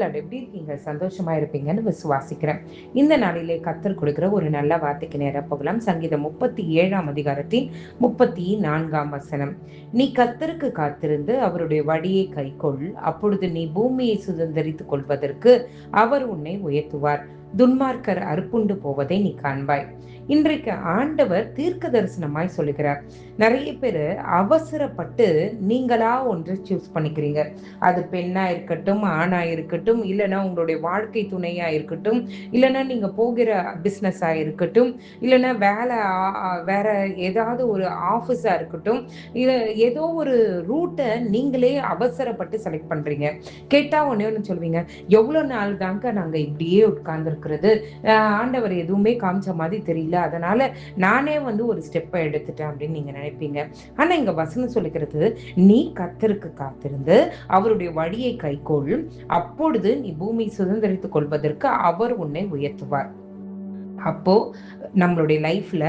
பிரைஸ்லாட் எப்படி இருக்கீங்க? சந்தோஷமா இருப்பீங்கன்னு விசுவாசிக்கிறேன். இந்த நாளிலே கர்த்தர் கொடுக்கிற ஒரு நல்ல வார்த்தைக்கு நேரா போகலாம். சங்கீதம் 37ஆம் அதிகாரத்தின் 34ஆம் வசனம். நீ கர்த்தருக்கு காத்திருந்து அவருடைய வழியை கைக்கொள், அப்பொழுது நீ பூமியை சுதந்தரித்துக் கொள்வதற்கு அவர் உன்னை உயர்த்துவார். துன்மார்க்கர் அறுப்புண்டு போவதை நீ காண்பாய். இன்றைக்கு ஆண்டவர் தீர்க்க தரிசனமாய் சொல்லுகிறார். நிறைய பேரு அவசரப்பட்டு நீங்களா ஒன்று சூஸ் பண்ணிக்கிறீங்க. அது பெண்ணா இருக்கட்டும், ஆணா இருக்கட்டும், இல்லைன்னா உங்களுடைய வாழ்க்கை துணையா இருக்கட்டும், இல்லைன்னா நீங்க போகிற பிஸ்னஸா இருக்கட்டும், இல்லைன்னா வேலை வேற ஏதாவது ஒரு ஆஃபீஸா இருக்கட்டும், இல்ல ஏதோ ஒரு ரூட்டை நீங்களே அவசரப்பட்டு செலக்ட் பண்றீங்க. கேட்டா ஒண்ணே ஒன்று சொல்வீங்க, எவ்வளோ நாள் தாங்க நாங்க இப்படியே உட்கார்ந்துருக்கிறது, ஆண்டவர் எதுவுமே காமிச்ச மாதிரி தெரியல, அதனால நானே ஒரு ஸ்டெப்பை எடுத்துட்டேன் அப்படின்னு நீங்க நினைப்பீங்க. ஆனா இங்க வசனம் சொல்லுகிறது, நீ கர்த்தருக்கு காத்திருந்து அவருடைய வழியை கைக்கொள், அப்பொழுது நீ பூமி சுதந்திரித்துக் கொள்வதற்கு அவர் உன்னை உயர்த்துவார். அப்போ நம்மளுடைய லைஃப்ல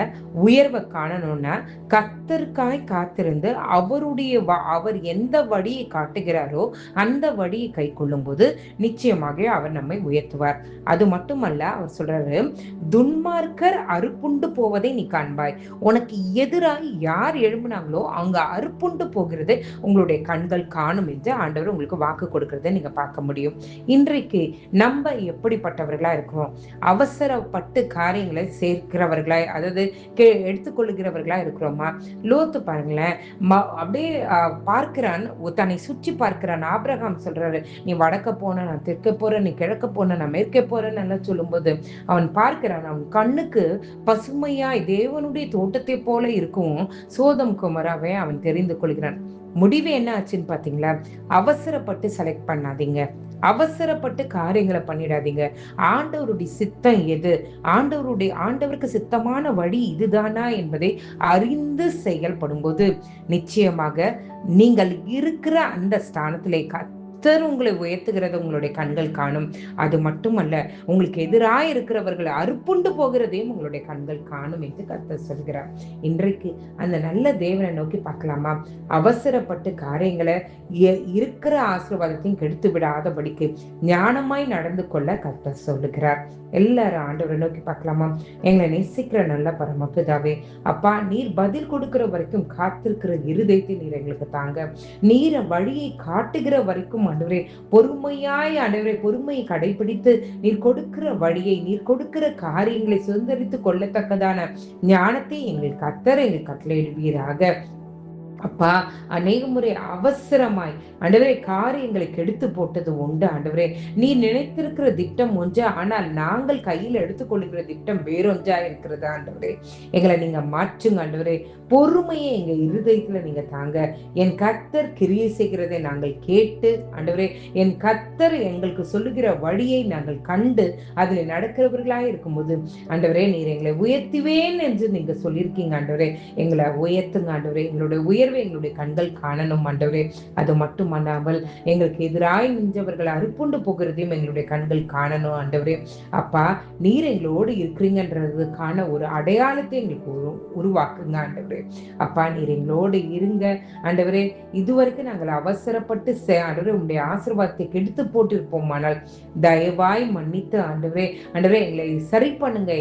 உயர்வை காணணும்னா கர்த்தருக்காய் காத்திருந்து அவர் எந்த வழியை காட்டுகிறாரோ அந்த வழியை கை கொள்ளும் போது நிச்சயமாக அவர் நம்மை உயர்த்துவார். அது மட்டுமல்ல, அவர் சொல்றாரு, துன்மார்க்கர் அறுப்புண்டு போவதை நீ காண்பாய். உனக்கு எதிராக யார் எழும்பினாங்களோ அவங்க அறுப்புண்டு போகிறது உங்களுடைய கண்கள் காணும் என்று ஆண்டவர் உங்களுக்கு வாக்கு கொடுக்கிறத நீங்க பார்க்க முடியும். இன்றைக்கு நம்ம எப்படிப்பட்டவர்களா இருக்கிறோம்? அவசரப்பட்டு காரியங்களை சேர்க்கிறவர்களா, அதாவது எடுத்துக்கொள்ளுகிறவர்களா இருக்கிறோமா? லோத்து பாருங்களேன், அப்படியே பார்க்கிறான், தன்னை சுற்றி பார்க்கிறான். ஆபிரகாம் சொல்றாரு, நீ வடக்க போன நான் தெற்க போறேன், நீ கிழக்க போன நான் மேற்கே போறேன்னு எல்லாம் சொல்லும்போது அவன் பார்க்கிறான். அவன் கண்ணுக்கு பசுமையாய் தேவனுடைய தோட்டத்தை போல இருக்கும் சோதம் குமராவை அவன் தெரிந்து கொள்கிறான். முடிவு என்ன ஆச்சுன்னு பாத்தீங்களா? அவசரப்பட்டு செலக்ட் பண்ணாதீங்க, அவசரப்பட்டு காரியங்களை பண்ணிடாதீங்க. ஆண்டவருடைய சித்தம் எது, ஆண்டவருக்கு சித்தமான வழி இதுதானா என்பதை அறிந்து செயல்படும் போது நிச்சயமாக நீங்கள் இருக்கிற அந்த ஸ்தானத்திலே கர்த்தர் உங்களை உயர்த்துகிறத உங்களுடைய கண்கள் காணும். அது மட்டுமல்ல, உங்களுக்கு எதிராக இருக்கிறவர்கள் அறுப்புண்டு போகிறதையும் உங்களுடைய கண்கள் காணும் என்று கர்த்தர் சொல்கிறார். இன்றைக்கு அந்த நல்ல தேவனை நோக்கி பார்க்கலாமா? அவசரப்பட்டு காரியங்களை இருக்கிற ஆசீர்வாதத்தையும் கெடுத்து விடாதபடிக்கு ஞானமாய் நடந்து கொள்ள கர்த்தர் சொல்லுகிறார். எல்லாரும் ஆண்டவரை நோக்கி பார்க்கலாமா? எங்களை நேசிக்கிற நல்ல பரமபிதாவே, அப்பா, நீர் பதில் கொடுக்கிற வரைக்கும் காத்திருக்கிற இருதயத்தை நீர் எங்களுக்கு தாங்க. நீர் வழியை காட்டுகிற வரைக்கும் ஆண்டவரே பொறுமையாய், ஆண்டவரே பொறுமையை கடைபிடித்து நீர் கொடுக்கிற வழியை, நீர் கொடுக்கிற காரியங்களை சுதந்திரித்துக் கொள்ளத்தக்கதான ஞானத்தை எங்களுக்கு கட்டளையிடுவீராக. அப்பா, அநேக முறை அவசரமாய் ஆண்டவரே காரியங்களை கெடுத்து போட்டது உண்டு. ஆண்டவரே, நீ நினைத்திருக்கிற திட்டம் ஒன்றா, ஆனால் நாங்கள் கையில் எடுத்துக்கொள்ளுகிற திட்டம் வேறொன்றா இருக்கிறதா? ஆண்டவரே, எங்களை நீங்க மாற்றுங்க. ஆண்டவரே, பொறுமையை எங்க இருதயத்துல நீங்க தாங்க. என் கர்த்தர் கிரியை செய்கிறதை நாங்கள் கேட்டு, ஆண்டவரே, என் கர்த்தர் எங்களுக்கு சொல்லுகிற வழியை நாங்கள் கண்டு அதில் நடக்கிறவர்களாக இருக்கும்போது ஆண்டவரே, நீர் எங்களை உயர்த்துவேன் என்று நீங்க சொல்லியிருக்கீங்க. ஆண்டவரே, எங்களை உயர்த்துங்க. ஆண்டவரே, எங்களுடைய உயர்வை எங்களுடைய கண்கள் காணணும். ஆண்டவரே, அது மட்டுமல்லாமல் எங்களுக்கு எதிராய் நின்றவர்கள் அறுப்புண்டு போகிறதையும் எங்களுடைய கண்கள் காணணும். ஆண்டவரே, அப்பா, நீர் எங்களோடு இருக்கிறீங்கன்றதுக்கான ஒரு அடையாளத்தை எங்களுக்கு உருவாக்குங்க. ஆண்டவரே, அப்பா, நீர் எங்களோடு இருங்க. ஆண்டவரே, இதுவரைக்கும் நாங்கள் அவசரப்பட்டு ஆண்டவரே உங்களுடைய ஆசீர்வாதத்தை கெடுத்து போட்டிருப்போமானால் தயவாய் மன்னித்து ஆண்டவரே, எங்களை சரி பண்ணுங்க,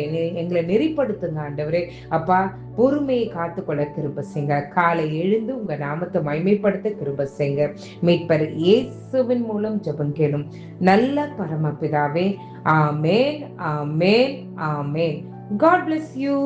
எங்களை நெறிப்படுத்துங்க. ஆண்டவரே, அப்பா, பொறுமையை காத்துக்கொள்ள கிருபை செய்யுங்க. காலை எழுந்து உங்க நாமத்தை மகிமைப்படுத்த கிருபை செய்யுங்க. மீட்பர் இயேசுவின் மூலம் ஜெபம் கேளும் நல்ல பரமபிதாவே. ஆமென், ஆமென், ஆமென். God bless you.